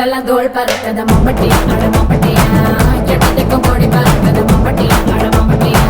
தொட்டதெல்லாம் தோல் பறக்குது மம்பட்டியா அட மம்பட்டியா எட்டத்துக்கும் கோடி பறக்குது மம்பட்டியா அட மம்பட்டியா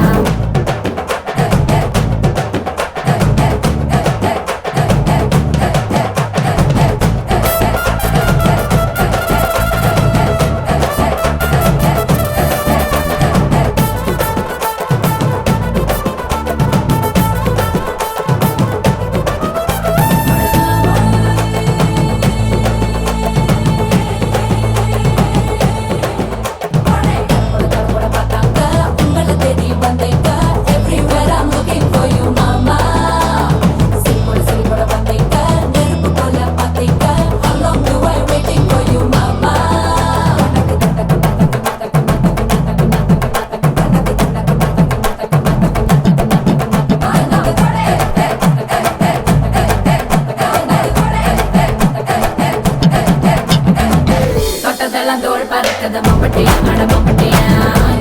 தோல் பறக்குது மம்பட்டியா அட மம்பட்டியா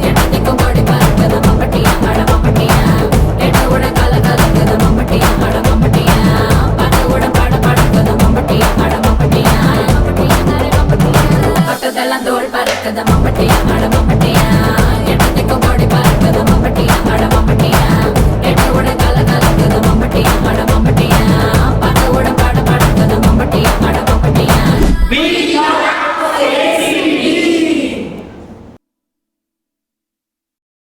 எட்டத்துக்கும் கோடி பறக்குது மம்பட்டியா அட மம்பட்டியா எட்ட கூட கல கலக்குது மம்பட்டியா அட மம்பட்டியா பட கூட பட படக்குது மம்பட்டியா அட மம்பட்டியா தொட்டதெல்லாம் தோல் பறக்குது மம்பட்டியா அட மம்பட்டியா எட்டத்துக்கும் கோடி பறக்குது மம்பட்டியா அட மம்பட்டியா எட்ட கூட கல கலக்குது மம்பட்டியா அட மம்பட்டியா பட கூட பட படக்குது மம்பட்டியா அட மம்பட்டியா